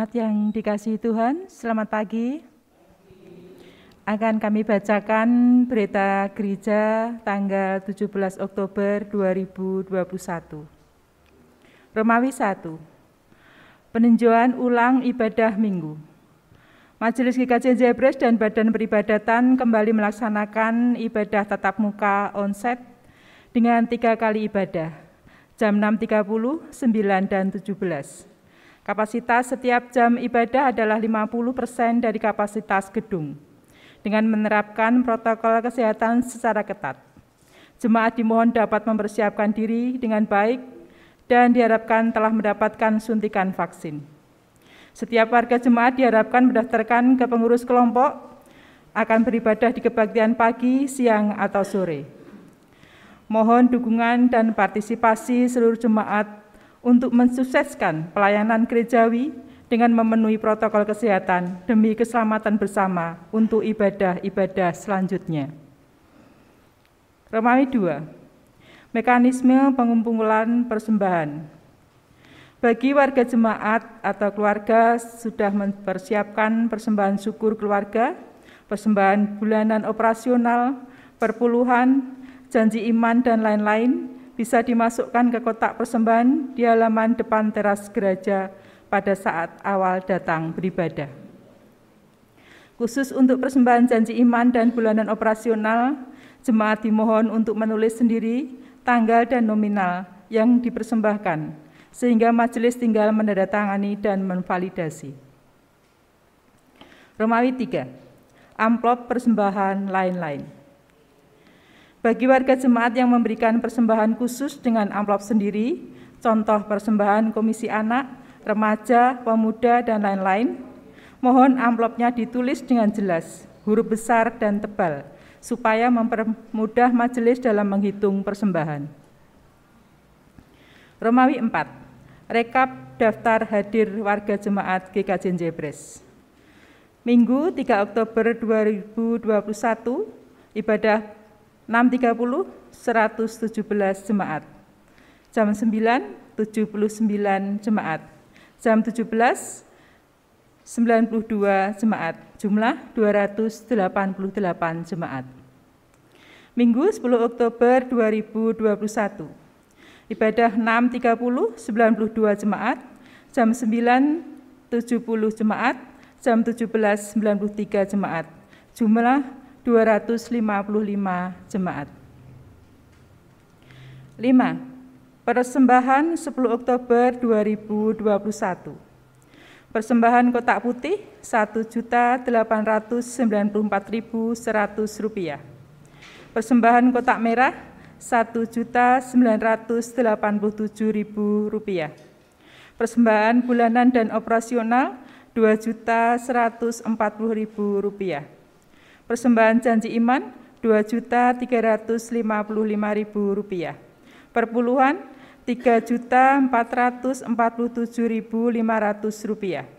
Jemaat yang dikasihi Tuhan, selamat pagi. Akan kami bacakan berita gereja tanggal 17 Oktober 2021. Romawi 1. Peninjauan ulang ibadah minggu. Majelis GKJ Jebres dan Badan Peribadatan kembali melaksanakan ibadah tatap muka onsite dengan 3 kali ibadah, jam 6.30, 9, dan 17. Kapasitas setiap jam ibadah adalah 50% dari kapasitas gedung, dengan menerapkan protokol kesehatan secara ketat. Jemaat dimohon dapat mempersiapkan diri dengan baik dan diharapkan telah mendapatkan suntikan vaksin. Setiap warga jemaat diharapkan mendaftarkan ke pengurus kelompok akan beribadah di kebaktian pagi, siang, atau sore. Mohon dukungan dan partisipasi seluruh jemaat untuk mensukseskan pelayanan gerejawi dengan memenuhi protokol kesehatan demi keselamatan bersama untuk ibadah-ibadah selanjutnya. Romawi 2. Mekanisme pengumpulan persembahan. Bagi warga jemaat atau keluarga sudah mempersiapkan persembahan syukur keluarga, persembahan bulanan operasional, perpuluhan, janji iman, dan lain-lain, bisa dimasukkan ke kotak persembahan di halaman depan teras gereja pada saat awal datang beribadah. Khusus untuk persembahan janji iman dan bulanan operasional, jemaat dimohon untuk menulis sendiri tanggal dan nominal yang dipersembahkan, sehingga majelis tinggal menandatangani dan memvalidasi. Romawi 3. Amplop persembahan lain-lain. Bagi warga jemaat yang memberikan persembahan khusus dengan amplop sendiri, contoh persembahan komisi anak, remaja, pemuda, dan lain-lain, mohon amplopnya ditulis dengan jelas, huruf besar dan tebal, supaya mempermudah majelis dalam menghitung persembahan. Romawi 4. Rekap daftar hadir warga jemaat GKJ Jebres. Minggu 3 Oktober 2021, ibadah 6.30, 117 jemaat. Jam 9, 79 jemaat. Jam 17, 92 jemaat. Jumlah 288 jemaat. Minggu 10 Oktober 2021. Ibadah 6.30, 92 jemaat. Jam 9, 70 jemaat. Jam 17, 93 jemaat. Jumlah 255 jemaat. 5. Persembahan 10 Oktober 2021. Persembahan kotak putih Rp1.894.100. Persembahan kotak merah Rp1.987.000. Persembahan bulanan dan operasional Rp2.140.000. Persembahan janji iman Rp2.355.000. Perpuluhan Rp3.447.500.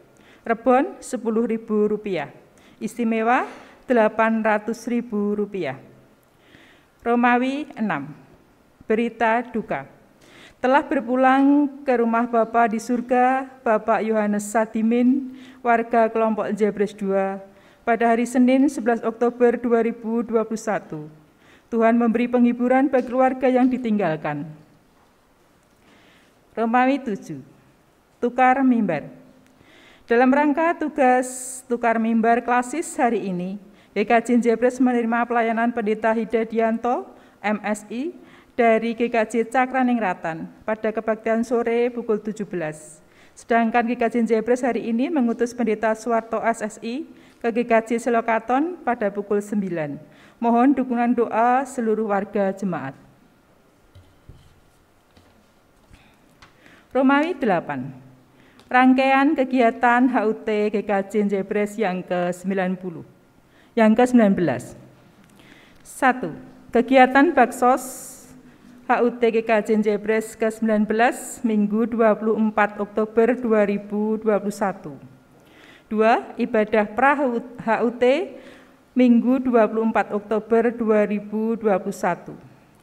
Rebon Rp10.000. Istimewa Rp800.000. Romawi 6. Berita duka. Telah berpulang ke rumah Bapa di surga Bapak Yohanes Sadimin, warga kelompok Jebres 2, pada hari Senin 11 Oktober 2021. Tuhan memberi penghiburan bagi keluarga yang ditinggalkan. Romawi 7. Tukar mimbar. Dalam rangka tugas tukar mimbar klasis hari ini, GKJ Jebres menerima pelayanan Pendeta Hidadianto, MSI, dari GKJ Cakraningrat pada kebaktian sore pukul 17. Sedangkan GKJ Jebres hari ini mengutus Pendeta Suwarto SSI ke GKJ Selokaton pada pukul 9. Mohon dukungan doa seluruh warga jemaat. Romawi 8. Rangkaian kegiatan HUT GKJ Jebres yang ke-90. Yang ke-19. 1. Kegiatan Baksos HUT GKJ Jebres ke-19 Minggu 24 Oktober 2021. 2. Ibadah pra-HUT Minggu 24 Oktober 2021.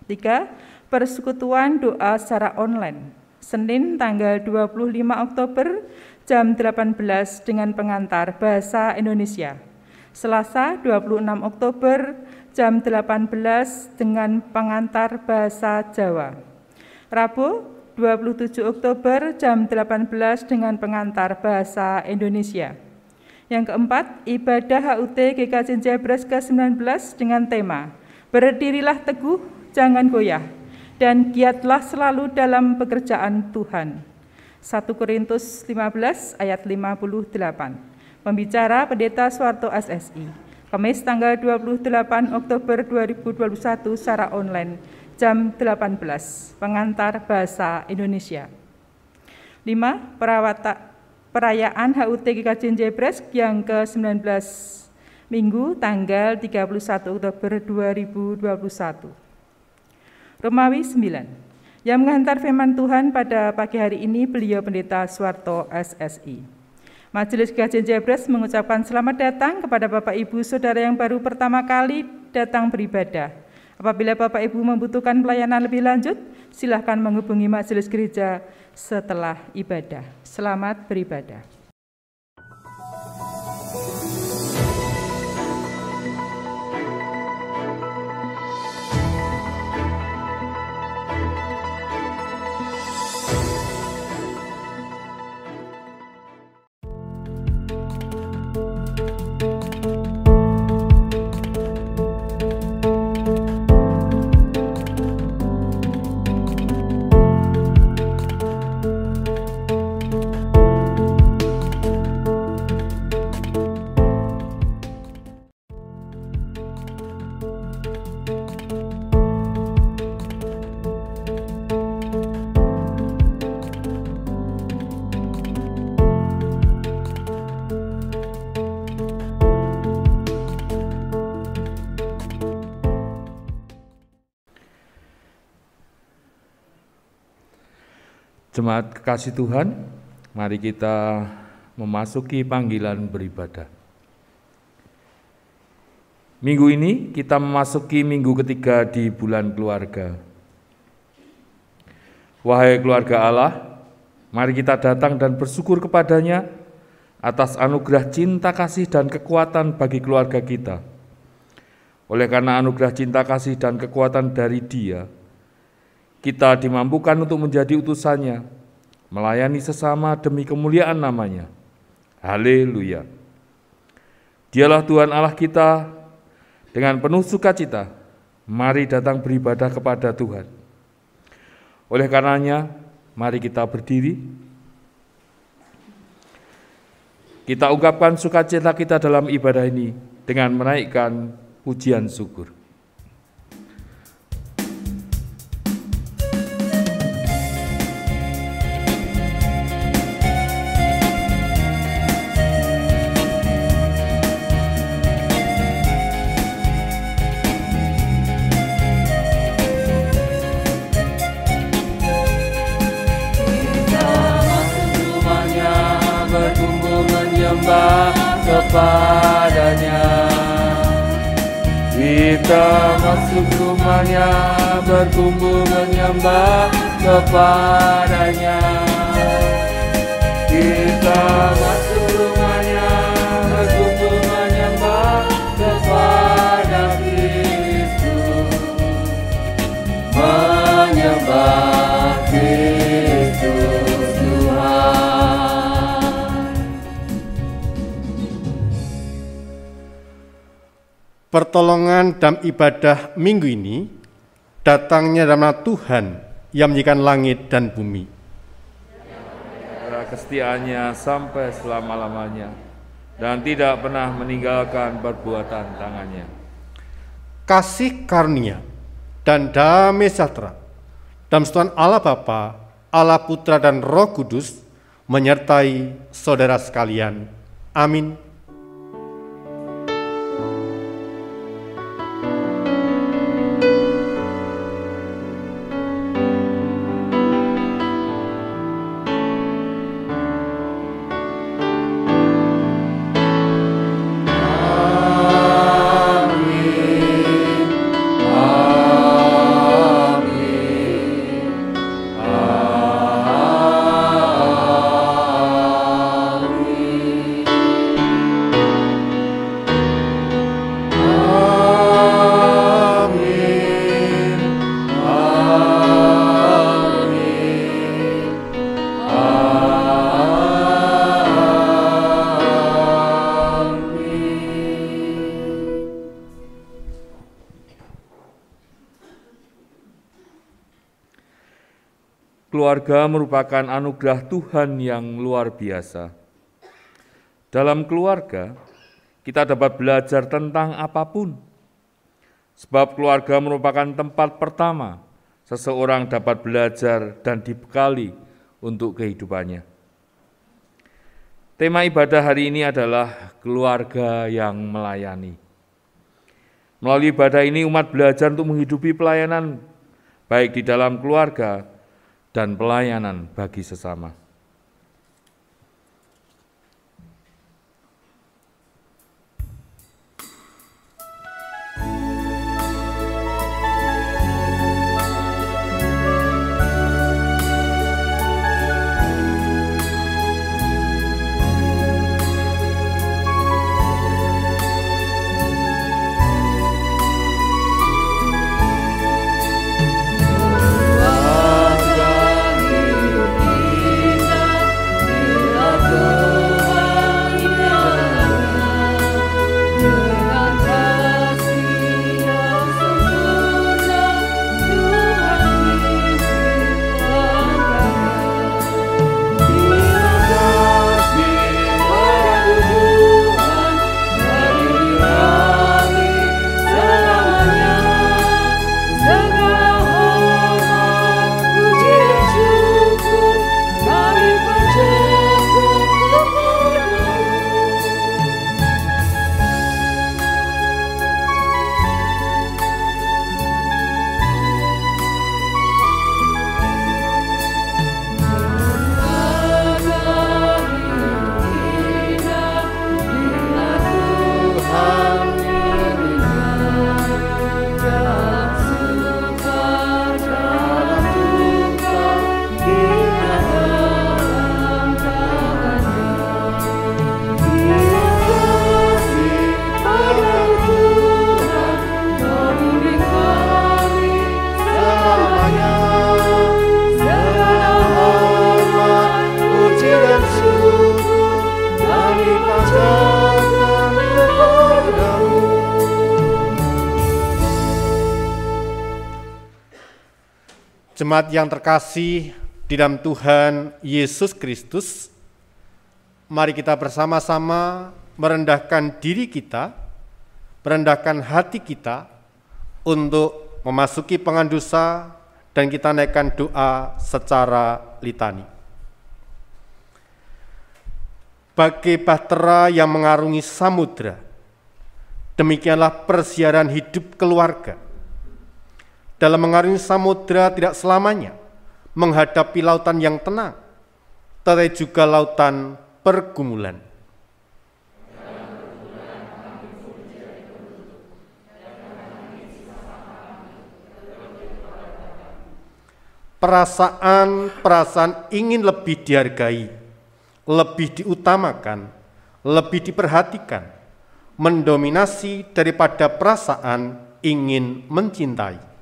3. Persekutuan doa secara online Senin tanggal 25 Oktober jam 18 dengan pengantar Bahasa Indonesia. Selasa 26 Oktober jam 18 dengan pengantar Bahasa Jawa. Rabu 27 Oktober jam 18 dengan pengantar Bahasa Indonesia. Yang keempat, ibadah HUT GKJ Jebres ke-19 dengan tema Berdirilah teguh, jangan goyah, dan giatlah selalu dalam pekerjaan Tuhan. 1 Korintus 15 ayat 58. Pembicara Pendeta Suwarto SSI. Kamis tanggal 28 Oktober 2021 secara online jam 18. Pengantar Bahasa Indonesia. 5. Perayaan HUT GKJ Jebres yang ke-19 Minggu tanggal 31 Oktober 2021. Romawi 9. Yang mengantar firman Tuhan pada pagi hari ini beliau Pendeta Suwarto SSI. Majelis GKJ Jebres mengucapkan selamat datang kepada Bapak Ibu Saudara yang baru pertama kali datang beribadah. Apabila Bapak Ibu membutuhkan pelayanan lebih lanjut, silakan menghubungi Majelis Gereja setelah ibadah. Selamat beribadah. Jemaat kekasih Tuhan, mari kita memasuki panggilan beribadah. Minggu ini kita memasuki minggu ketiga di bulan keluarga. Wahai keluarga Allah, mari kita datang dan bersyukur kepadanya atas anugerah cinta kasih dan kekuatan bagi keluarga kita. Oleh karena anugerah cinta kasih dan kekuatan dari Dia, kita dimampukan untuk menjadi utusannya, melayani sesama demi kemuliaan namanya. Haleluya. Dialah Tuhan Allah kita, dengan penuh sukacita, mari datang beribadah kepada Tuhan. Oleh karenanya, mari kita berdiri. Kita ungkapkan sukacita kita dalam ibadah ini dengan menaikkan pujian syukur. Kepadanya, kita masuk rumahnya, berkumpul menyembah kepadanya. Kita masuk rumahnya, berkumpul menyembah kepada Kristus, menyembah Kristus Tuhan. Pertolongan dalam ibadah minggu ini datangnya dari nama Tuhan yang menjadikan langit dan bumi. Kesetiaannya sampai selama-lamanya dan tidak pernah meninggalkan perbuatan tangannya. Kasih karunia dan damai sejahtera dalam Tuhan Allah Bapa, Allah Putra dan Roh Kudus menyertai saudara sekalian. Amin. keluarga merupakan anugerah Tuhan yang luar biasa. Dalam keluarga, kita dapat belajar tentang apapun. Sebab keluarga merupakan tempat pertama seseorang dapat belajar dan dibekali untuk kehidupannya. Tema ibadah hari ini adalah keluarga yang melayani. Melalui ibadah ini umat belajar untuk menghidupi pelayanan baik di dalam keluarga dan pelayanan bagi sesama. Jemaat yang terkasih di dalam Tuhan Yesus Kristus, mari kita bersama-sama merendahkan diri kita, merendahkan hati kita untuk memasuki pengandusa dan kita naikkan doa secara litani. Bagai bahtera yang mengarungi samudra, demikianlah persiaran hidup keluarga. Dalam mengarungi samudra tidak selamanya menghadapi lautan yang tenang, tetapi juga lautan pergumulan. Perasaan ingin lebih dihargai, lebih diutamakan, lebih diperhatikan, mendominasi daripada perasaan ingin mencintai.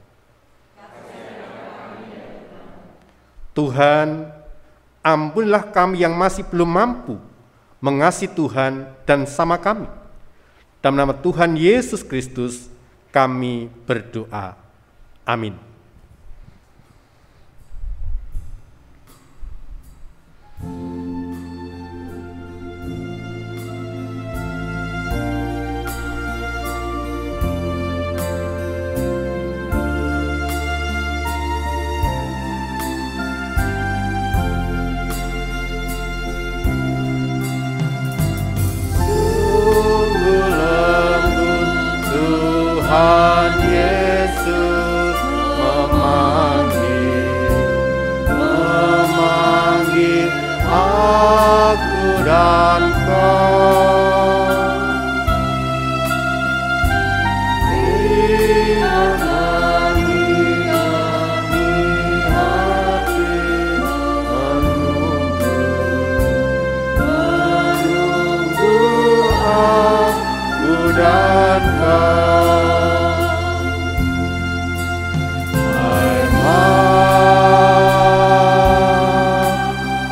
Tuhan, ampunilah kami yang masih belum mampu mengasihi Tuhan dan sama kami. Dalam nama Tuhan Yesus Kristus kami berdoa. Amin. Tuhan Yesus memanggil aku dan kau. Dan kau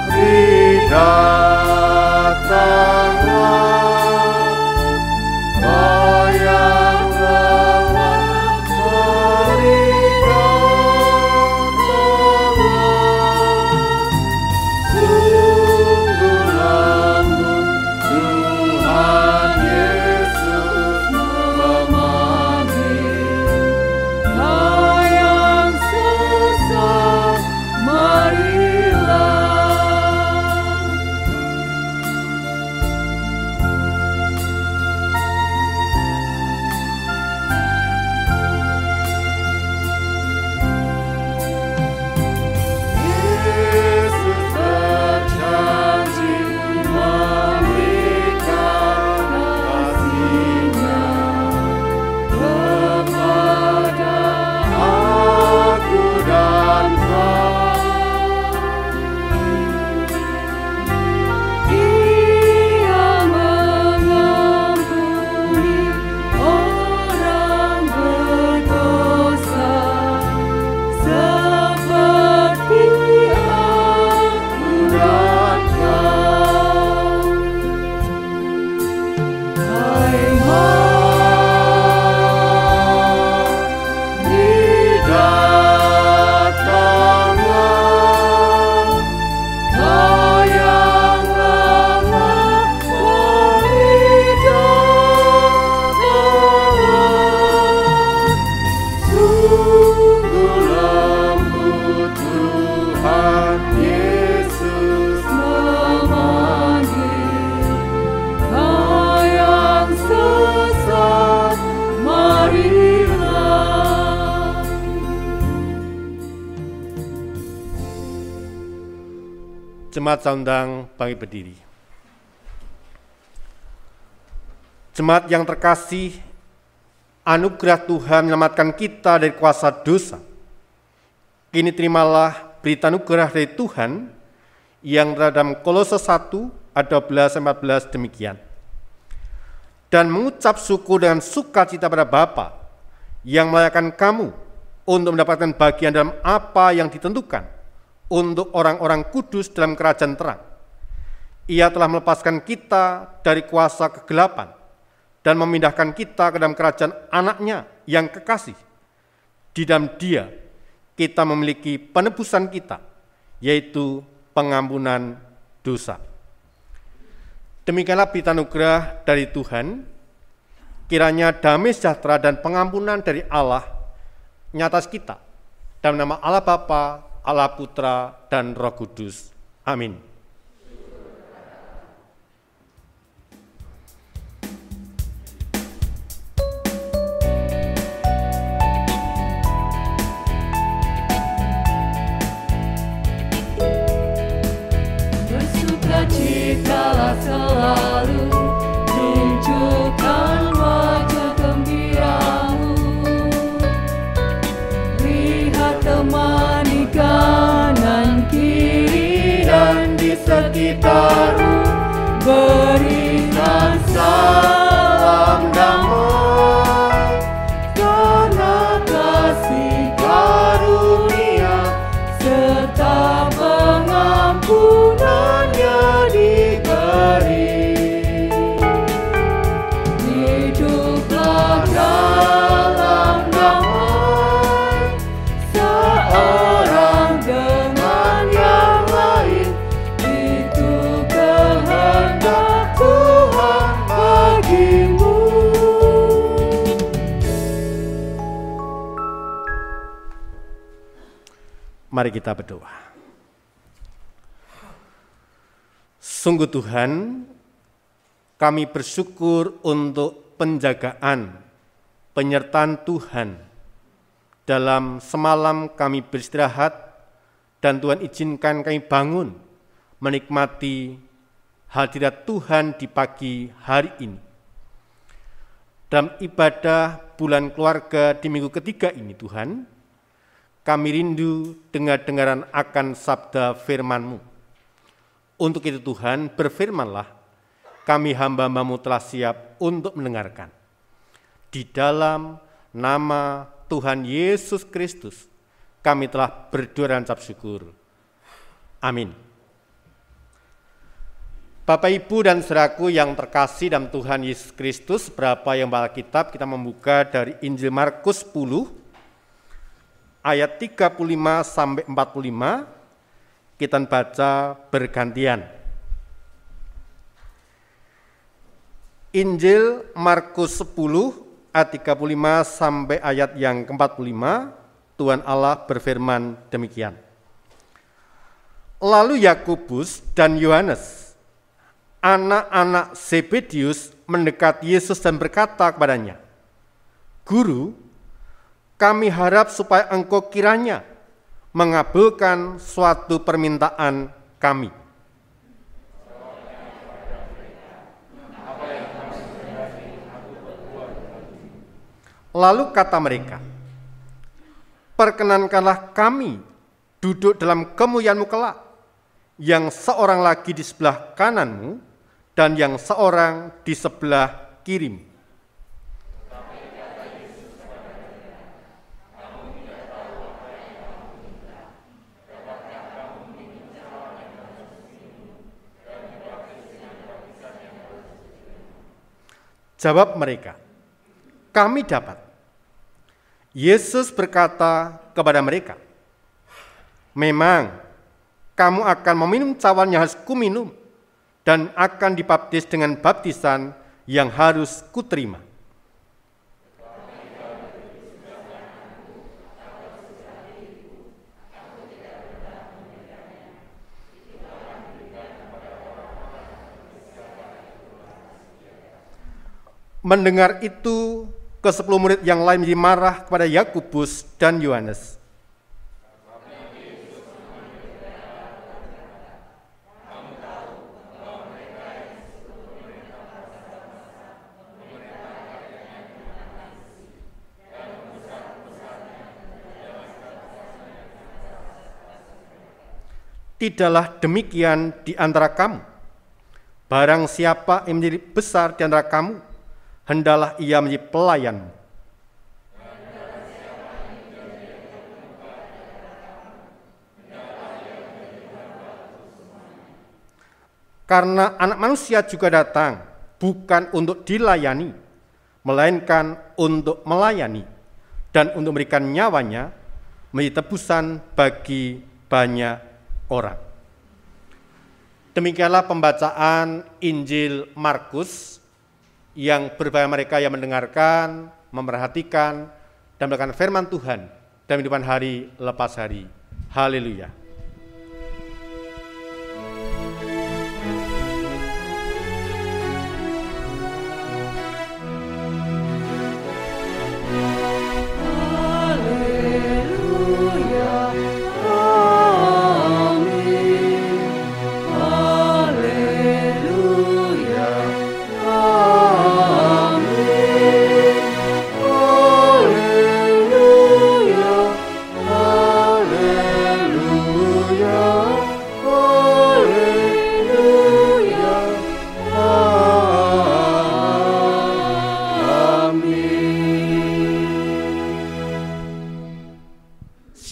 mari datang Jemaat saya undang bagi berdiri. Jemaat yang terkasih, anugerah Tuhan menyelamatkan kita dari kuasa dosa. Kini terimalah berita anugerah dari Tuhan yang dalam Kolose 1 ayat 12-14 demikian. Dan mengucap syukur dengan sukacita pada Bapa yang melayakkan kamu untuk mendapatkan bagian dalam apa yang ditentukan untuk orang-orang kudus dalam kerajaan terang. Ia telah melepaskan kita dari kuasa kegelapan dan memindahkan kita ke dalam kerajaan anaknya yang kekasih. Di dalam Dia kita memiliki penebusan kita, yaitu pengampunan dosa. Demikianlah berita anugerah dari Tuhan. Kiranya damai sejahtera dan pengampunan dari Allah nyata kita. Dalam nama Allah Bapa, Allah Putra, dan Roh Kudus. Amin. Bersukacitalah selalu, tunjukkan wajah gembiramu. Lihat teman di kanan kiri dan di sekitarmu, berikan salam damai, karena kasih karunia serta pengampunannya diberi. Hiduplah dalam damai, seorang dengan yang lain, itu kehendak Tuhan bagimu. Mari kita berdoa. Sungguh Tuhan, kami bersyukur untuk penjagaan, penyertaan Tuhan. Dalam semalam kami beristirahat dan Tuhan izinkan kami bangun menikmati hadirat Tuhan di pagi hari ini. Dalam ibadah bulan keluarga di minggu ketiga ini Tuhan, kami rindu dengar-dengaran akan sabda firman-Mu. Untuk itu Tuhan, berfirmanlah, kami hamba-Mu telah siap untuk mendengarkan. Di dalam nama Tuhan Yesus Kristus, kami telah berdoa dan ucap syukur. Amin. Bapak, Ibu, dan saudaraku yang terkasih dalam Tuhan Yesus Kristus, berapa yang baca Alkitab, kita membuka dari Injil Markus 10, ayat 35-45, kita baca bergantian. Injil Markus 10 ayat 35 sampai ayat yang ke-45, Tuhan Allah berfirman demikian. Lalu Yakobus dan Yohanes, anak-anak Zebedius, mendekat Yesus dan berkata kepadanya, Guru, kami harap supaya Engkau kiranya mengabulkan suatu permintaan kami. Lalu kata mereka, perkenankanlah kami duduk dalam kemuliaan-Mu kelak, yang seorang lagi di sebelah kanan-Mu dan yang seorang di sebelah kiri-Mu. Jawab mereka, kami dapat. Yesus berkata kepada mereka, memang kamu akan meminum cawan yang harus kuminum dan akan dibaptis dengan baptisan yang harus kuterima. Mendengar itu, ke-10 murid yang lain menjadi marah kepada Yakobus dan Yohanes. tidaklah demikian di antara kamu. Barang siapa yang menjadi besar di antara kamu, hendaklah ia menjadi pelayanmu. Karena Anak Manusia juga datang bukan untuk dilayani, melainkan untuk melayani dan untuk memberikan nyawanya menjadi tebusan bagi banyak orang. Demikianlah pembacaan Injil Markus yang berbahagia mereka yang mendengarkan, memerhatikan, dan melakukan firman Tuhan dalam kehidupan hari lepas hari. Haleluya.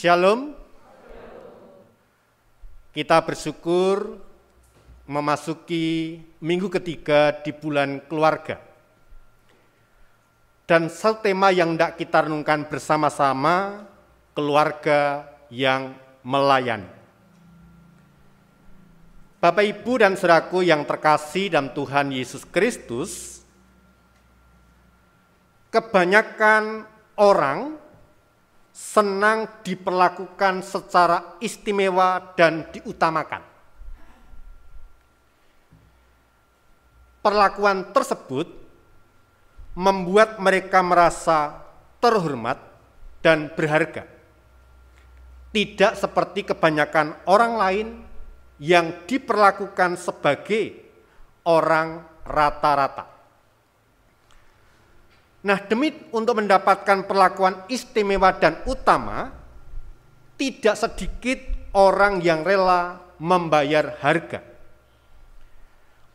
Shalom. Kita bersyukur memasuki minggu ketiga di bulan keluarga. Dan satu tema yang hendak kita renungkan bersama-sama, keluarga yang melayani. Bapak, Ibu, dan saudaraku yang terkasih dalam Tuhan Yesus Kristus, kebanyakan orang senang diperlakukan secara istimewa dan diutamakan. Perlakuan tersebut membuat mereka merasa terhormat dan berharga. Tidak seperti kebanyakan orang lain yang diperlakukan sebagai orang rata-rata. Nah, demi untuk mendapatkan perlakuan istimewa dan utama, tidak sedikit orang yang rela membayar harga.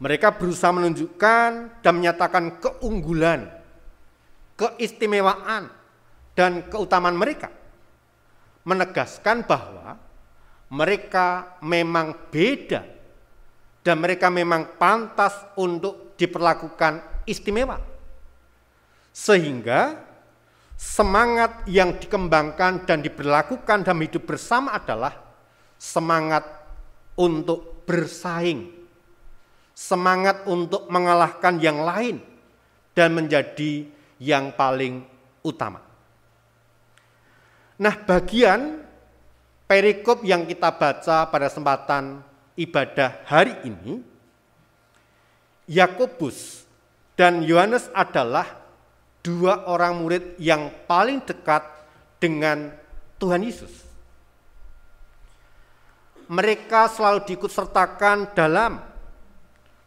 Mereka berusaha menunjukkan dan menyatakan keunggulan, keistimewaan, dan keutamaan mereka. Menegaskan bahwa mereka memang beda dan mereka memang pantas untuk diperlakukan istimewa. Sehingga semangat yang dikembangkan dan diberlakukan dalam hidup bersama adalah semangat untuk bersaing, semangat untuk mengalahkan yang lain dan menjadi yang paling utama. Nah, bagian perikop yang kita baca pada kesempatan ibadah hari ini, Yakobus dan Yohanes adalah dua orang murid yang paling dekat dengan Tuhan Yesus. Mereka selalu diikutsertakan dalam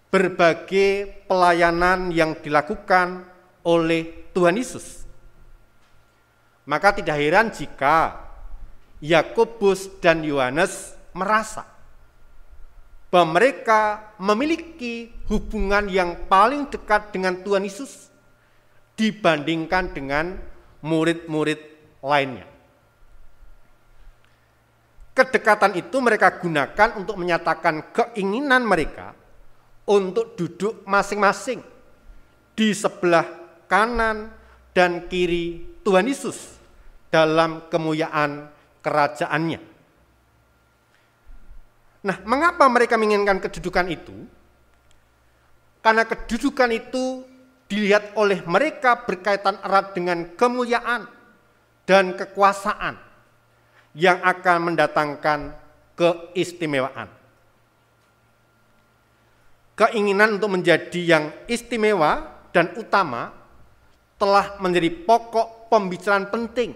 berbagai pelayanan yang dilakukan oleh Tuhan Yesus. Maka tidak heran jika Yakobus dan Yohanes merasa bahwa mereka memiliki hubungan yang paling dekat dengan Tuhan Yesus dibandingkan dengan murid-murid lainnya. Kedekatan itu mereka gunakan untuk menyatakan keinginan mereka untuk duduk masing-masing di sebelah kanan dan kiri Tuhan Yesus dalam kemuliaan kerajaannya. Nah, mengapa mereka menginginkan kedudukan itu? Karena kedudukan itu dilihat oleh mereka berkaitan erat dengan kemuliaan dan kekuasaan yang akan mendatangkan keistimewaan. Keinginan untuk menjadi yang istimewa dan utama telah menjadi pokok pembicaraan penting,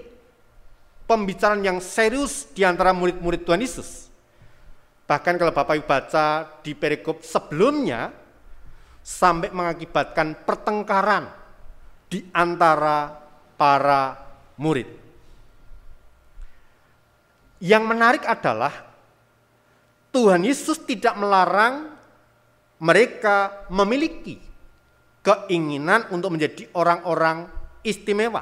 pembicaraan yang serius di antara murid-murid Tuhan Yesus. Bahkan kalau Bapak Ibu baca di perikop sebelumnya, sampai mengakibatkan pertengkaran di antara para murid. Yang menarik adalah Tuhan Yesus tidak melarang mereka memiliki keinginan untuk menjadi orang-orang istimewa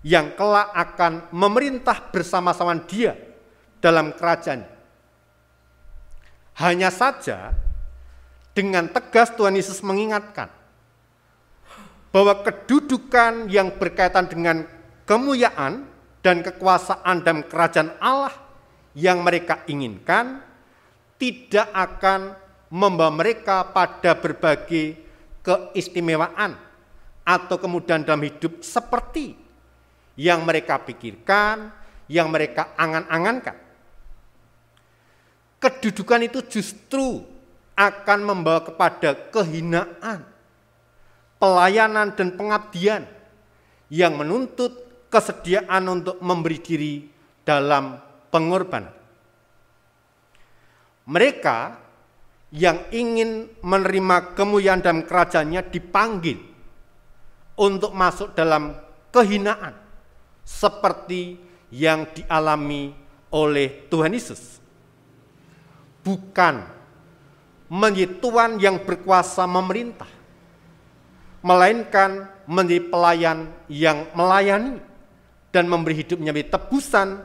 yang kelak akan memerintah bersama-sama Dia dalam kerajaan. Hanya saja dengan tegas Tuhan Yesus mengingatkan bahwa kedudukan yang berkaitan dengan kemuliaan dan kekuasaan dalam kerajaan Allah yang mereka inginkan tidak akan membawa mereka pada berbagai keistimewaan atau kemudahan dalam hidup seperti yang mereka pikirkan, yang mereka angan-angankan. Kedudukan itu justru akan membawa kepada kehinaan, pelayanan dan pengabdian yang menuntut kesediaan untuk memberi diri dalam pengorbanan. Mereka yang ingin menerima kemuliaan dalam kerajaannya dipanggil untuk masuk dalam kehinaan seperti yang dialami oleh Tuhan Yesus. Bukan menjadi Tuhan yang berkuasa memerintah, melainkan menjadi pelayan yang melayani dan memberi hidupnya menjadi tebusan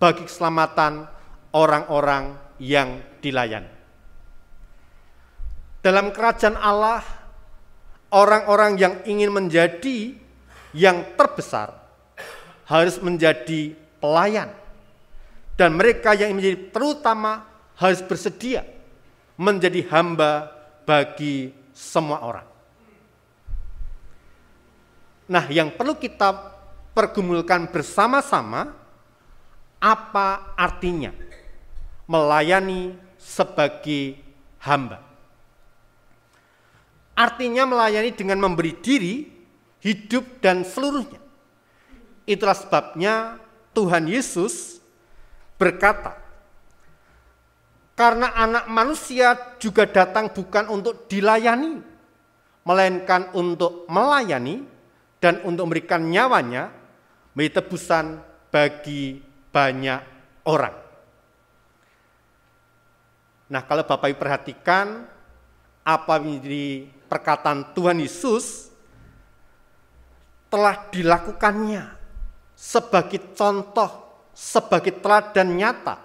bagi keselamatan orang-orang yang dilayani. Dalam kerajaan Allah, orang-orang yang ingin menjadi yang terbesar harus menjadi pelayan. Dan mereka yang menjadi terutama harus bersedia menjadi hamba bagi semua orang. Nah, yang perlu kita pergumulkan bersama-sama, apa artinya melayani sebagai hamba? Artinya melayani dengan memberi diri, hidup dan seluruhnya. Itulah sebabnya Tuhan Yesus berkata, karena anak manusia juga datang bukan untuk dilayani, melainkan untuk melayani dan untuk memberikan nyawanya menjadi tebusan bagi banyak orang. Nah, kalau Bapak Ibu perhatikan apa menjadi perkataan Tuhan Yesus telah dilakukannya sebagai contoh, sebagai teladan nyata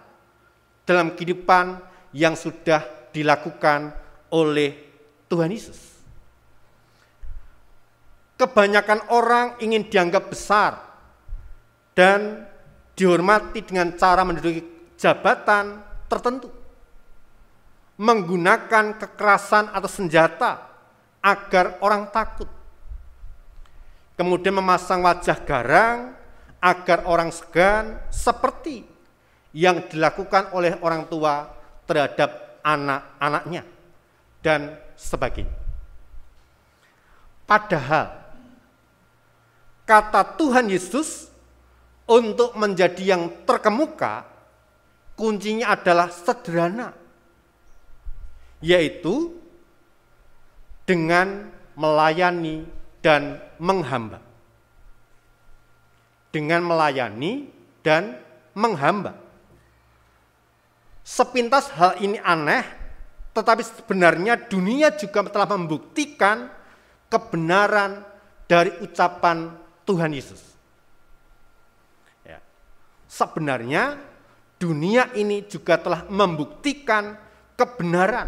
dalam kehidupan yang sudah dilakukan oleh Tuhan Yesus. Kebanyakan orang ingin dianggap besar dan dihormati dengan cara menduduki jabatan tertentu, menggunakan kekerasan atau senjata agar orang takut, kemudian memasang wajah garang agar orang segan, seperti yang dilakukan oleh orang tua terhadap anak-anaknya dan sebagainya. Padahal kata Tuhan Yesus untuk menjadi yang terkemuka, kuncinya adalah sederhana, yaitu dengan melayani dan menghamba. Dengan melayani dan menghamba. Sepintas hal ini aneh, tetapi sebenarnya dunia juga telah membuktikan kebenaran dari ucapan Tuhan Yesus. Ya. Sebenarnya dunia ini juga telah membuktikan kebenaran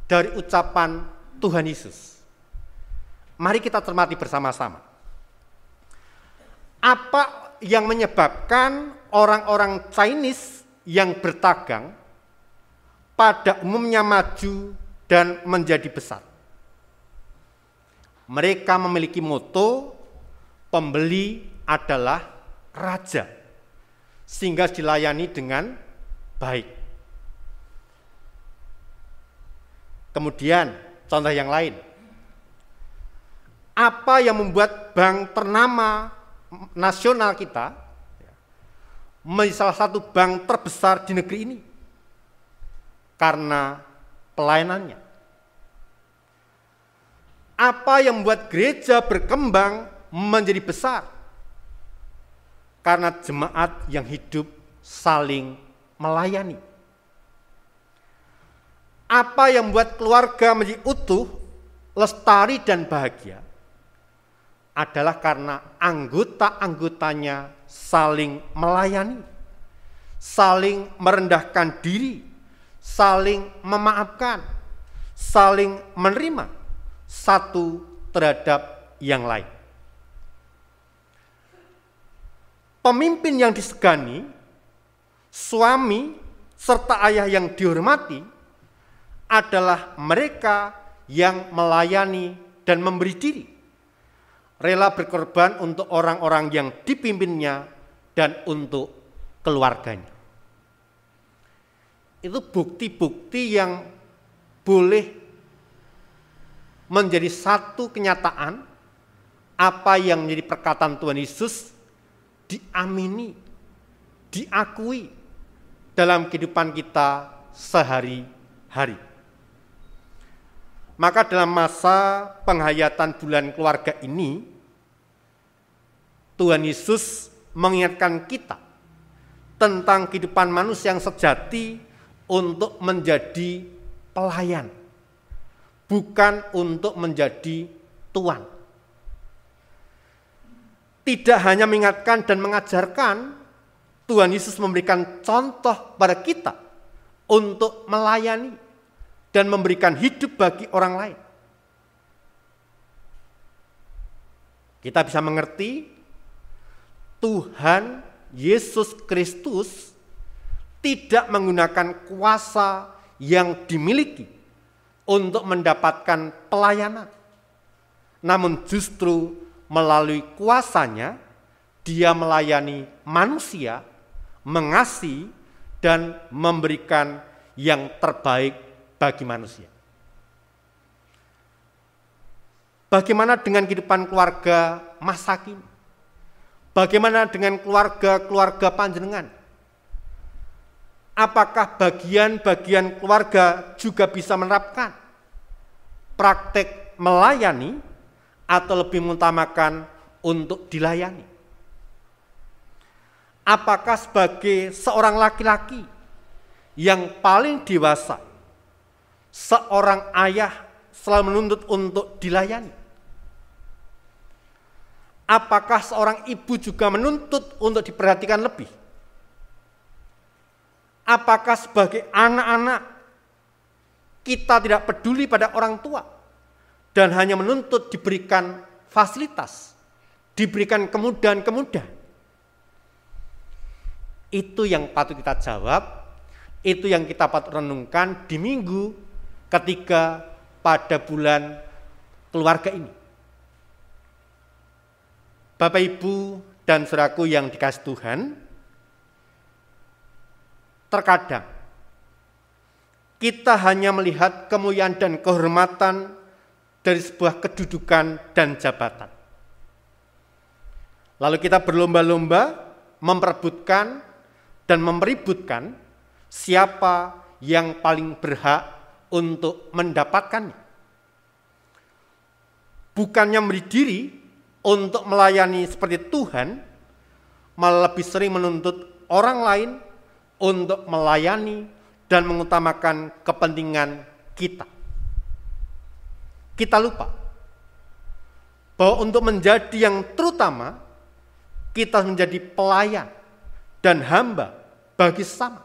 dari ucapan Tuhan Yesus. Mari kita cermati bersama-sama. Apa yang menyebabkan orang-orang Chinese yang berdagang pada umumnya maju dan menjadi besar? Mereka memiliki moto, pembeli adalah raja, sehingga dilayani dengan baik. Kemudian contoh yang lain, apa yang membuat bank ternama nasional kita menjadi salah satu bank terbesar di negeri ini? Karena pelayanannya. Apa yang membuat gereja berkembang menjadi besar? Karena jemaat yang hidup saling melayani. Apa yang membuat keluarga menjadi utuh, lestari dan bahagia adalah karena anggota-anggotanya saling melayani, saling merendahkan diri, saling memaafkan, saling menerima satu terhadap yang lain. Pemimpin yang disegani, suami serta ayah yang dihormati adalah mereka yang melayani dan memberi diri, rela berkorban untuk orang-orang yang dipimpinnya dan untuk keluarganya. Itu bukti-bukti yang boleh menjadi satu kenyataan apa yang menjadi perkataan Tuhan Yesus diamini, diakui dalam kehidupan kita sehari-hari. Maka dalam masa penghayatan bulan keluarga ini, Tuhan Yesus mengingatkan kita tentang kehidupan manusia yang sejati untuk menjadi pelayan, bukan untuk menjadi tuan. Tidak hanya mengingatkan dan mengajarkan, Tuhan Yesus memberikan contoh pada kita untuk melayani dan memberikan hidup bagi orang lain. Kita bisa mengerti Tuhan Yesus Kristus tidak menggunakan kuasa yang dimiliki untuk mendapatkan pelayanan, namun justru melalui kuasanya dia melayani manusia, mengasihi dan memberikan yang terbaik bagi manusia. Bagaimana dengan kehidupan keluarga masa kini? Bagaimana dengan keluarga-keluarga panjenengan? Apakah bagian-bagian keluarga juga bisa menerapkan praktek melayani atau lebih mengutamakan untuk dilayani? Apakah sebagai seorang laki-laki yang paling dewasa, seorang ayah selalu menuntut untuk dilayani? Apakah seorang ibu juga menuntut untuk diperhatikan lebih? Apakah sebagai anak-anak kita tidak peduli pada orang tua dan hanya menuntut diberikan fasilitas, diberikan kemudahan-kemudahan? Itu yang patut kita jawab, itu yang kita patut renungkan di minggu ketiga pada bulan keluarga ini. Bapak, Ibu, dan saudaraku yang dikasihi Tuhan, terkadang kita hanya melihat kemuliaan dan kehormatan dari sebuah kedudukan dan jabatan. Lalu kita berlomba-lomba memperebutkan dan memeributkan siapa yang paling berhak untuk mendapatkannya. Bukannya memberi diri untuk melayani seperti Tuhan, malah lebih sering menuntut orang lain untuk melayani dan mengutamakan kepentingan kita. Kita lupa bahwa untuk menjadi yang terutama, kita menjadi pelayan dan hamba bagi sesama.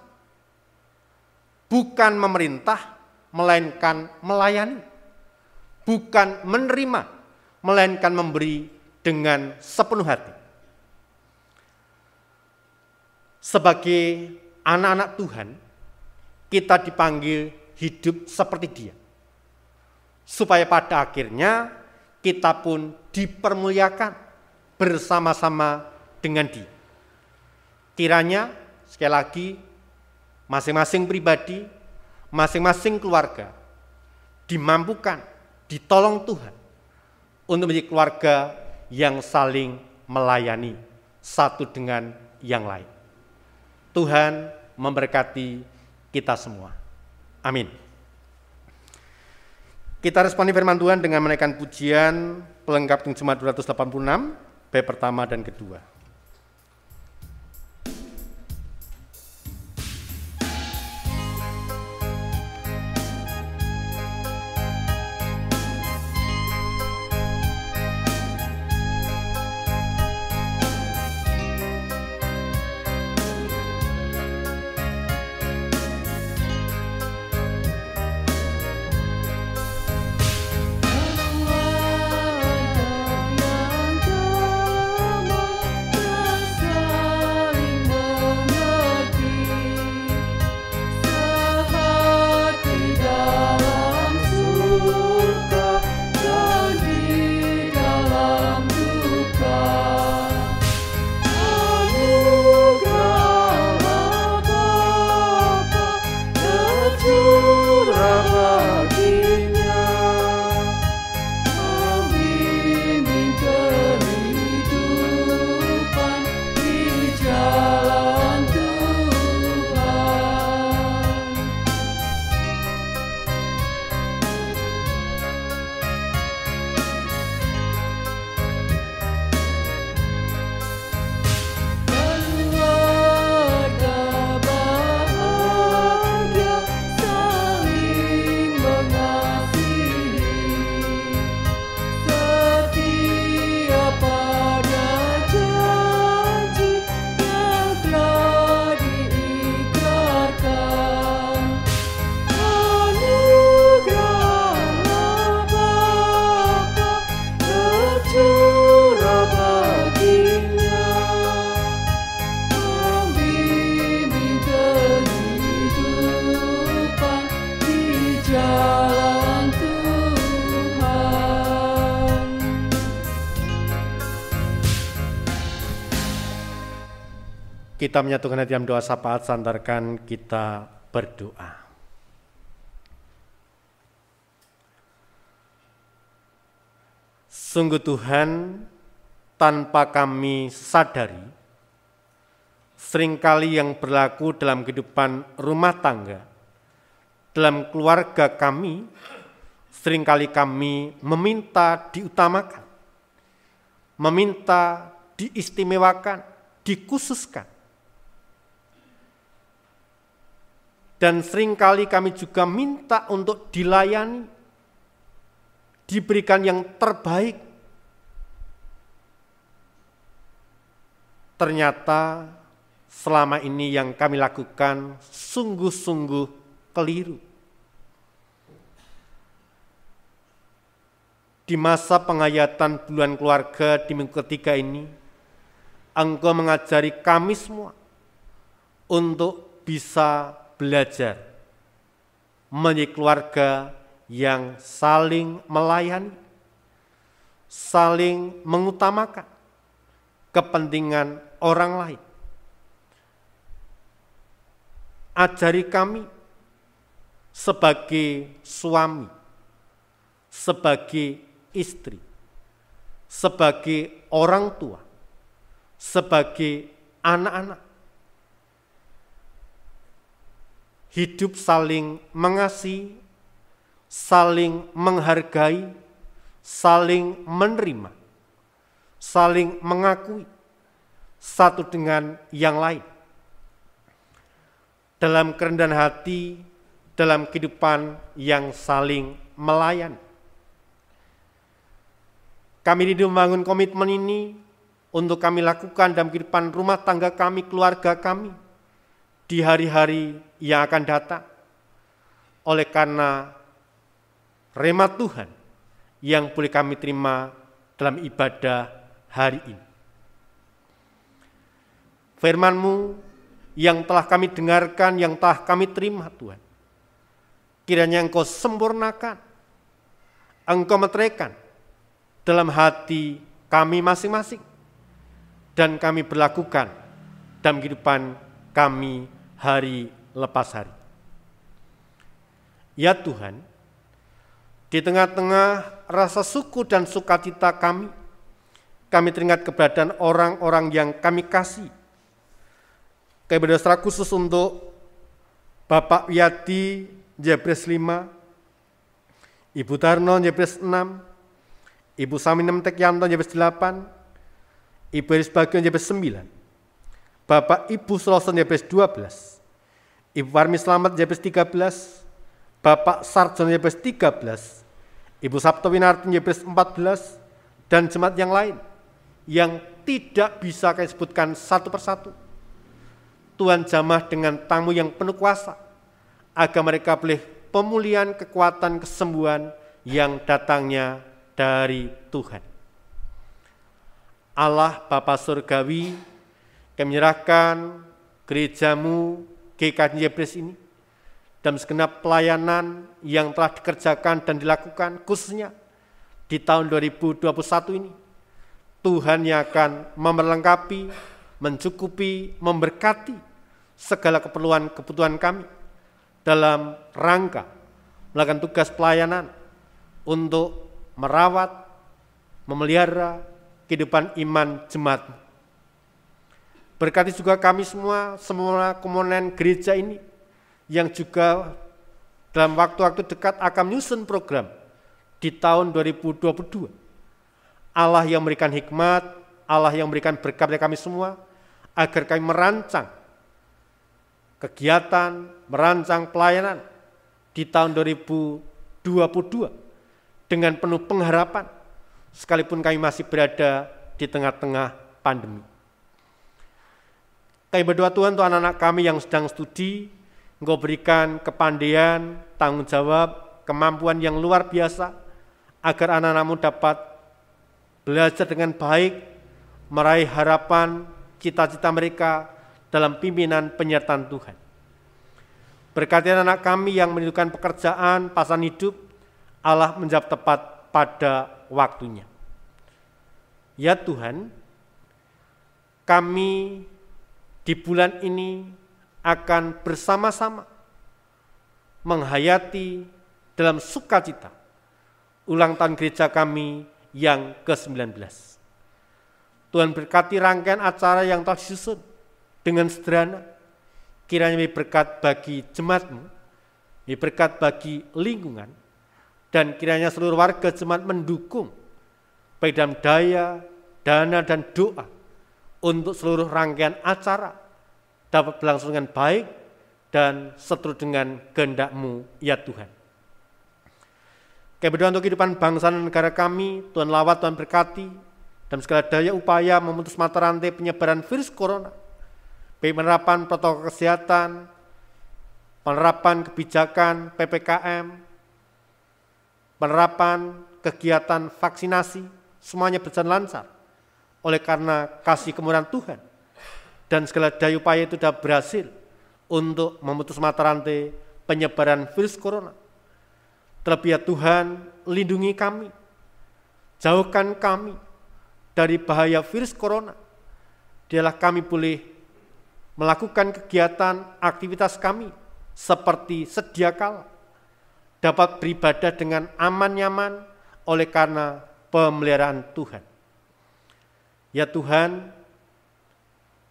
Bukan memerintah, melainkan melayani. Bukan menerima, melainkan memberi dengan sepenuh hati. Sebagai anak-anak Tuhan, kita dipanggil hidup seperti Dia, supaya pada akhirnya kita pun dipermuliakan bersama-sama dengan Dia. Kiranya sekali lagi masing-masing pribadi, masing-masing keluarga dimampukan, ditolong Tuhan untuk menjadi keluarga yang saling melayani satu dengan yang lain. Tuhan memberkati kita semua. Amin. Kita responi firman Tuhan dengan menaikkan pujian pelengkap Jemaat 286, bait pertama dan kedua. Kita menyatukan hati dalam doa syafaat, sandarkan kita berdoa. Sungguh Tuhan, tanpa kami sadari, seringkali yang berlaku dalam kehidupan rumah tangga, dalam keluarga kami, seringkali kami meminta diutamakan, meminta diistimewakan, dikhususkan. Dan seringkali kami juga minta untuk dilayani, diberikan yang terbaik. Ternyata selama ini yang kami lakukan sungguh-sungguh keliru. Di masa penghayatan bulan keluarga di minggu ketiga ini, Engkau mengajari kami semua untuk bisa belajar menjadi keluarga yang saling melayani, saling mengutamakan kepentingan orang lain. Ajari kami sebagai suami, sebagai istri, sebagai orang tua, sebagai anak-anak, hidup saling mengasihi, saling menghargai, saling menerima, saling mengakui satu dengan yang lain. Dalam kerendahan hati, dalam kehidupan yang saling melayani. Kami rindu membangun komitmen ini untuk kami lakukan dalam kehidupan rumah tangga kami, keluarga kami, di hari-hari yang akan datang. Oleh karena rahmat Tuhan yang boleh kami terima dalam ibadah hari ini. Firman-Mu yang telah kami dengarkan, yang telah kami terima Tuhan, kiranya Engkau sempurnakan, Engkau meteraikan dalam hati kami masing-masing, dan kami berlakukan dalam kehidupan kami hari lepas hari. Ya Tuhan, di tengah-tengah rasa syukur dan sukacita kami teringat keberadaan orang-orang yang kami kasih. Kami berdoa secara khusus untuk Bapak Wiyadi Jebres 5, Ibu Tarno Jebres 6, Ibu Saminem Tekyanto Jebres 8, Ibu Eris Bagio Jebres 9, Bapak Ibu Suloson Jebres 12, Ibu Warmi Slamet Jebres 13, Bapak Sarjono Jebres 13, Ibu Sabto Winarti Jebres 14, dan jemaat yang lain yang tidak bisa kami sebutkan satu persatu. Tuhan jamah dengan tamu yang penuh kuasa, agar mereka boleh pemulihan, kekuatan, kesembuhan yang datangnya dari Tuhan. Allah Bapa Surgawi, kami menyerahkan gereja-Mu GKJ Jebres ini dalam segenap pelayanan yang telah dikerjakan dan dilakukan khususnya di tahun 2021 ini. Tuhan yang akan memperlengkapi, mencukupi, memberkati segala kebutuhan kami dalam rangka melakukan tugas pelayanan untuk merawat, memelihara kehidupan iman jemaat. Berkati juga kami semua komponen gereja ini yang juga dalam waktu-waktu dekat akan menyusun program di tahun 2022. Allah yang memberikan hikmat, Allah yang memberikan berkat kepada kami semua, agar kami merancang kegiatan, merancang pelayanan di tahun 2022 dengan penuh pengharapan, sekalipun kami masih berada di tengah-tengah pandemi. Kami berdoa Tuhan untuk anak-anak kami yang sedang studi, Engkau berikan kepandaian, tanggung jawab, kemampuan yang luar biasa, agar anak-anak-Mu dapat belajar dengan baik, meraih harapan, cita-cita mereka dalam pimpinan penyertaan Tuhan. Berkati anak kami yang merindukan pekerjaan, pasangan hidup, Allah menjawab tepat pada waktunya. Ya Tuhan, kami di bulan ini akan bersama-sama menghayati dalam sukacita ulang tahun gereja kami yang ke-19. Tuhan berkati rangkaian acara yang telah disusun dengan sederhana. Kiranya berkat bagi jemaat-Mu, berkat bagi lingkungan, dan kiranya seluruh warga jemaat mendukung baik dalam daya, dana, dan doa untuk seluruh rangkaian acara dapat berlangsung dengan baik dan seturut dengan kehendak-Mu, ya Tuhan. Kami berdoa untuk kehidupan bangsa dan negara kami, Tuhan lawat, Tuhan berkati, dalam segala daya upaya memutus mata rantai penyebaran virus corona, baik penerapan protokol kesehatan, penerapan kebijakan PPKM, penerapan kegiatan vaksinasi, semuanya berjalan lancar oleh karena kasih kemurahan Tuhan, dan segala daya upaya itu sudah berhasil untuk memutus mata rantai penyebaran virus corona. Terlebih ya Tuhan, lindungi kami, jauhkan kami dari bahaya virus corona. Dialah kami boleh melakukan kegiatan aktivitas kami seperti sedia kala, dapat beribadah dengan aman nyaman oleh karena pemeliharaan Tuhan. Ya Tuhan,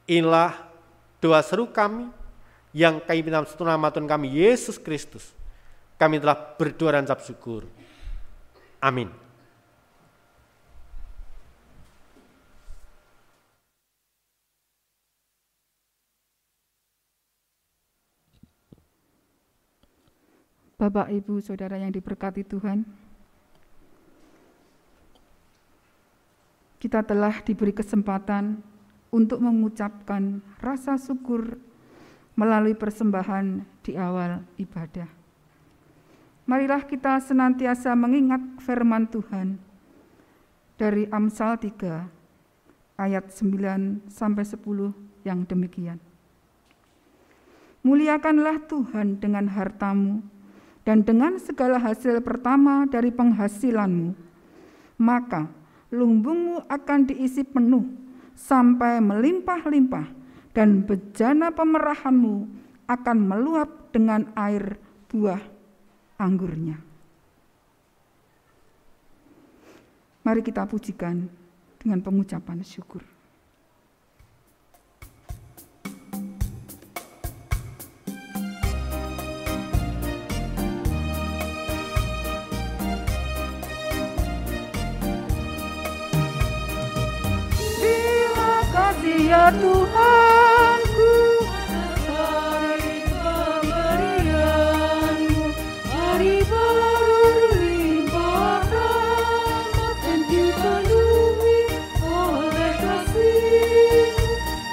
inilah doa seru kami yang kami dalam satu nama Tuhan kami Yesus Kristus. Kami telah berdoa dan ucap syukur. Amin. Bapak, Ibu, Saudara yang diberkati Tuhan, kita telah diberi kesempatan untuk mengucapkan rasa syukur melalui persembahan di awal ibadah. Marilah kita senantiasa mengingat firman Tuhan dari Amsal 3 ayat 9-10 yang demikian. Muliakanlah Tuhan dengan hartamu dan dengan segala hasil pertama dari penghasilanmu, maka lumbungmu akan diisi penuh sampai melimpah-limpah, dan bejana pemerahanmu akan meluap dengan air buah anggurnya. Mari kita pujikan dengan pengucapan syukur. Ya Tuhanku, hari pemberian-Mu, hari baru limpah rahmat dan dipenuhi oleh kasih-Mu.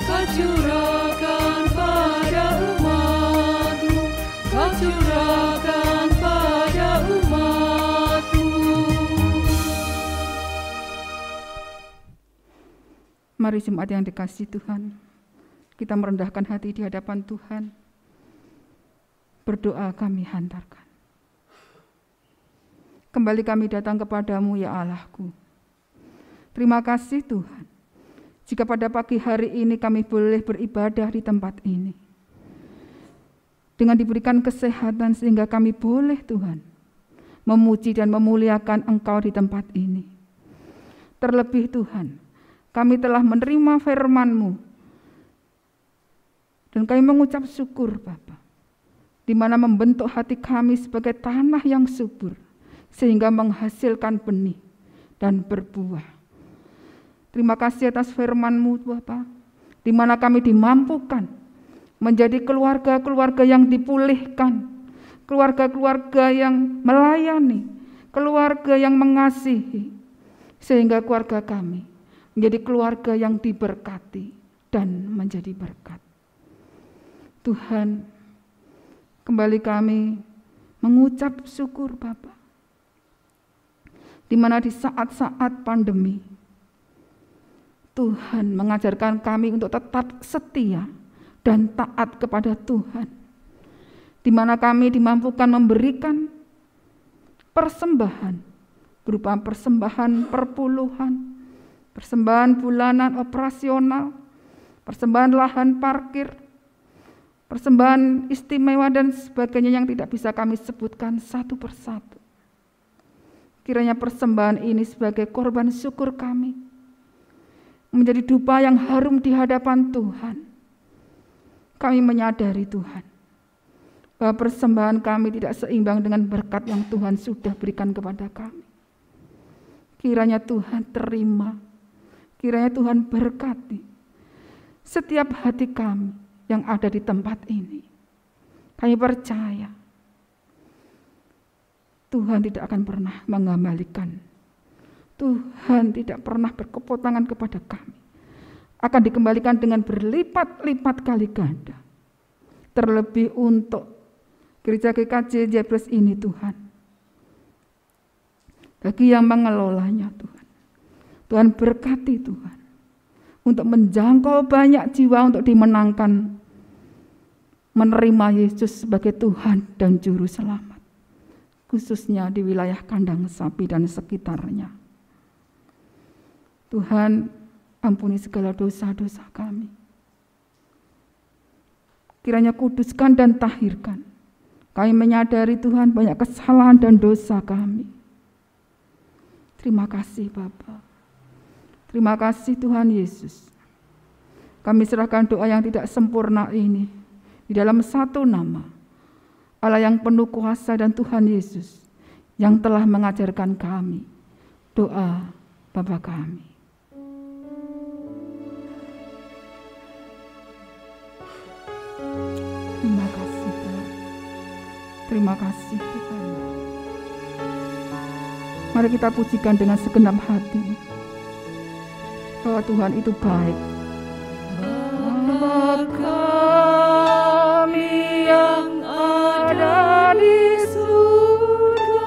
Kau curahkan pada umat-Mu, Kau curahkan pada umat-Mu. Mari jemaat yang dikasihi Tuhan, kita merendahkan hati di hadapan Tuhan. Berdoa kami hantarkan. Kembali kami datang kepadamu ya Allahku. Terima kasih Tuhan, jika pada pagi hari ini kami boleh beribadah di tempat ini. Dengan diberikan kesehatan sehingga kami boleh Tuhan memuji dan memuliakan Engkau di tempat ini. Terlebih Tuhan, kami telah menerima firman-Mu, dan kami mengucap syukur Bapa, di mana membentuk hati kami sebagai tanah yang subur, sehingga menghasilkan benih dan berbuah. Terima kasih atas firman-Mu Bapa, di mana kami dimampukan menjadi keluarga-keluarga yang dipulihkan, keluarga-keluarga yang melayani, keluarga yang mengasihi, sehingga keluarga kami menjadi keluarga yang diberkati dan menjadi berkat. Tuhan, kembali kami mengucap syukur Bapa, di mana di saat-saat pandemi, Tuhan mengajarkan kami untuk tetap setia dan taat kepada Tuhan, di mana kami dimampukan memberikan persembahan berupa persembahan perpuluhan, persembahan bulanan operasional, persembahan lahan parkir, persembahan istimewa dan sebagainya yang tidak bisa kami sebutkan satu persatu. Kiranya persembahan ini sebagai korban syukur kami, menjadi dupa yang harum di hadapan Tuhan. Kami menyadari Tuhan, bahwa persembahan kami tidak seimbang dengan berkat yang Tuhan sudah berikan kepada kami. Kiranya Tuhan terima, kiranya Tuhan berkati setiap hati kami yang ada di tempat ini. Kami percaya Tuhan tidak akan pernah mengembalikan. Tuhan tidak pernah berkepot tangan kepada kami. Akan dikembalikan dengan berlipat-lipat kali ganda. Terlebih untuk gereja GKJ Jebres ini Tuhan. Bagi yang mengelolanya Tuhan. Tuhan berkati Tuhan. Untuk menjangkau banyak jiwa untuk dimenangkan. Menerima Yesus sebagai Tuhan dan Juru Selamat. Khususnya di wilayah kandang sapi dan sekitarnya. Tuhan, ampuni segala dosa-dosa kami. Kiranya kuduskan dan tahirkan. Kami menyadari Tuhan banyak kesalahan dan dosa kami. Terima kasih Bapa. Terima kasih Tuhan Yesus. Kami serahkan doa yang tidak sempurna ini di dalam satu nama. Allah yang penuh kuasa dan Tuhan Yesus yang telah mengajarkan kami doa Bapa kami. Terima kasih Tuhan. Terima kasih Tuhan. Mari kita pujikan dengan segenap hati bahwa Tuhan itu baik. Bapa kami yang ada di surga,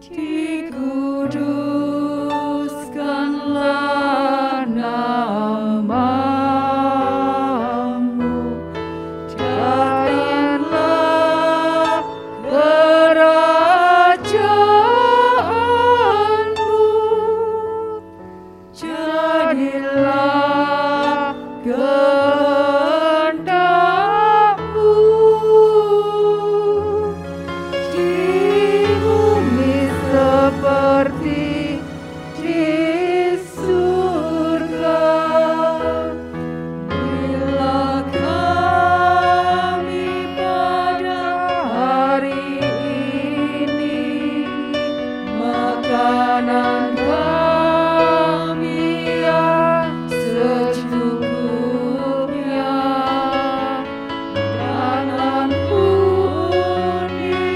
dikuduskanlah namamu, datanglah kerajaanmu, jadilah kehendak-Mu di bumi seperti di surga. Bila kami pada hari ini makanan kami yang secukupnya, dan ampuni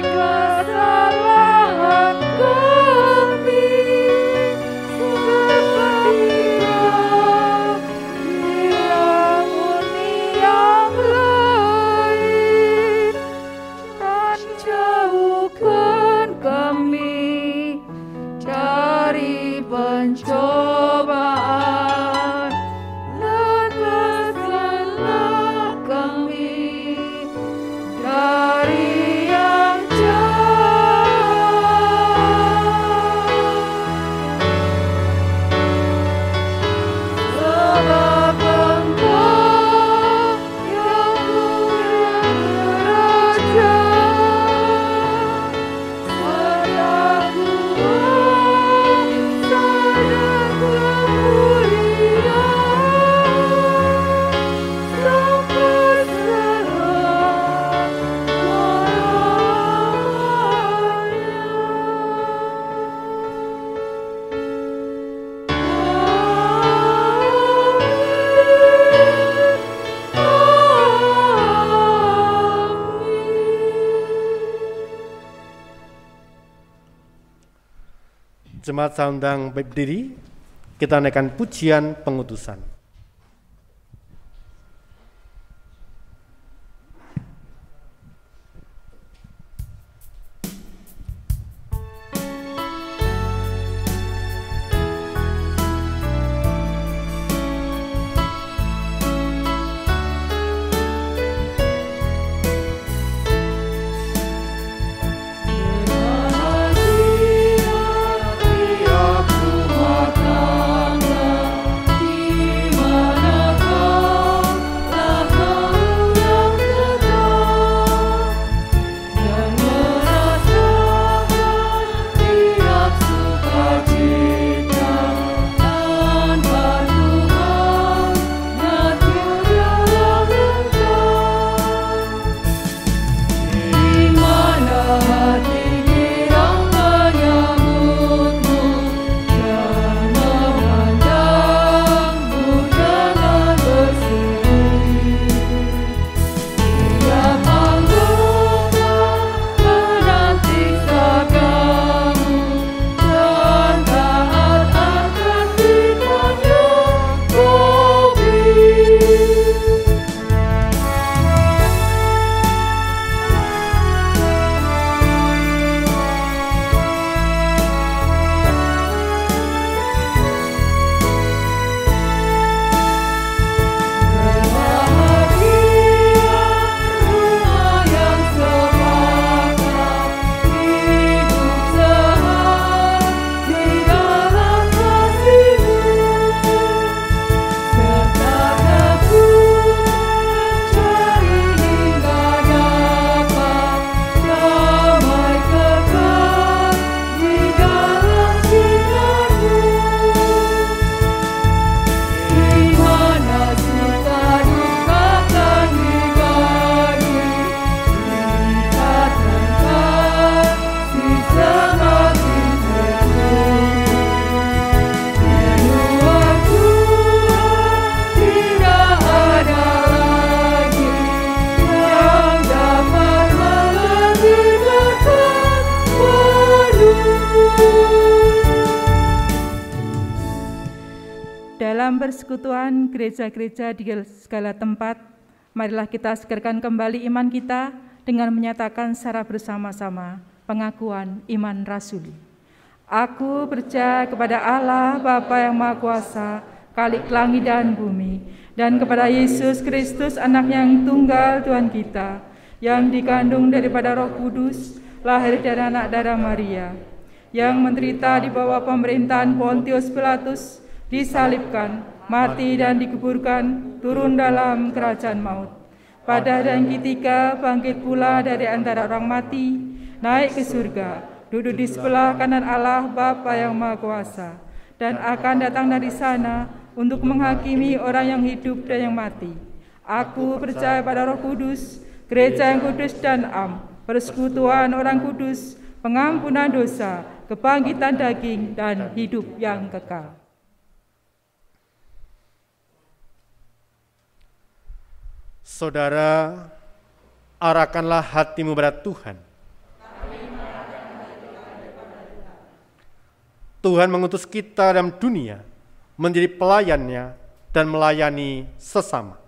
kesalahan kami seperti kami mengampuni yang lain, dan jauhkan kami dari pencobaan, lepaskanlah kami dari yang jahat. Sebab Engkau yang punya kerajaan, serta kuasa dan kemuliaan sampai Jemaat saya undang berdiri, kita naikkan pujian pengutusan. Tiap rumah tangga di dalam persekutuan gereja-gereja di segala tempat, marilah kita segarkan kembali iman kita dengan menyatakan secara bersama-sama pengakuan iman rasuli. Aku percaya kepada Allah Bapa yang Maha Kuasa, Khalik langit dan bumi, dan kepada Yesus Kristus, Anak yang tunggal Tuhan kita, yang dikandung daripada Roh Kudus, lahir dari anak darah Maria, yang menderita di bawah pemerintahan Pontius Pilatus, disalibkan, mati dan dikuburkan, turun dalam kerajaan maut. Pada hari yang ketiga bangkit pula dari antara orang mati, naik ke surga, duduk di sebelah kanan Allah Bapa yang Maha Kuasa, dan akan datang dari sana untuk menghakimi orang yang hidup dan yang mati. Aku percaya pada Roh Kudus, gereja yang kudus dan am, persekutuan orang kudus, pengampunan dosa, kebangkitan daging, dan hidup yang kekal. Saudara, arahkanlah hatimu pada Tuhan. Tuhan mengutus kita dalam dunia menjadi pelayannya dan melayani sesama.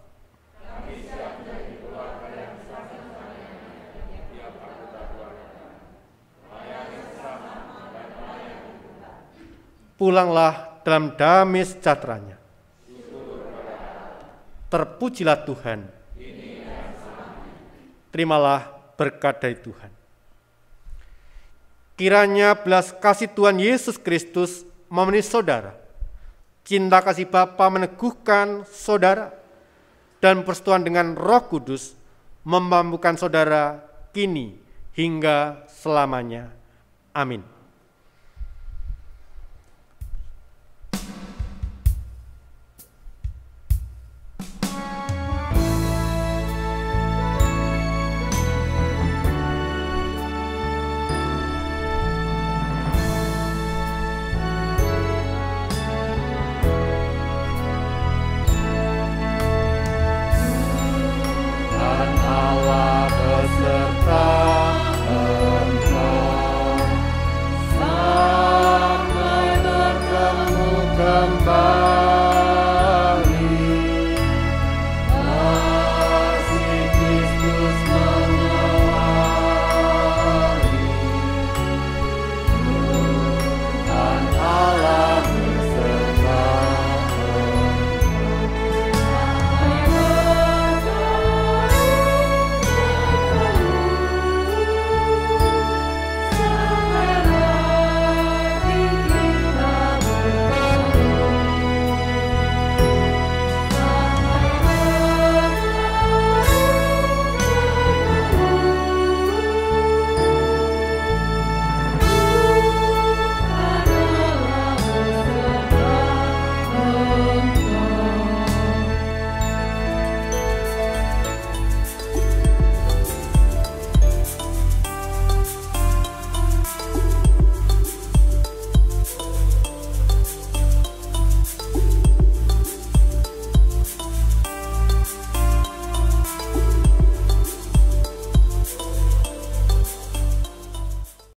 Pulanglah dalam damai sejahtera-Nya. Terpujilah Tuhan. Terimalah berkat dari Tuhan. Kiranya belas kasih Tuhan Yesus Kristus memenuhi saudara, cinta kasih Bapa meneguhkan saudara, dan persekutuan dengan Roh Kudus memampukan saudara kini hingga selamanya. Amin.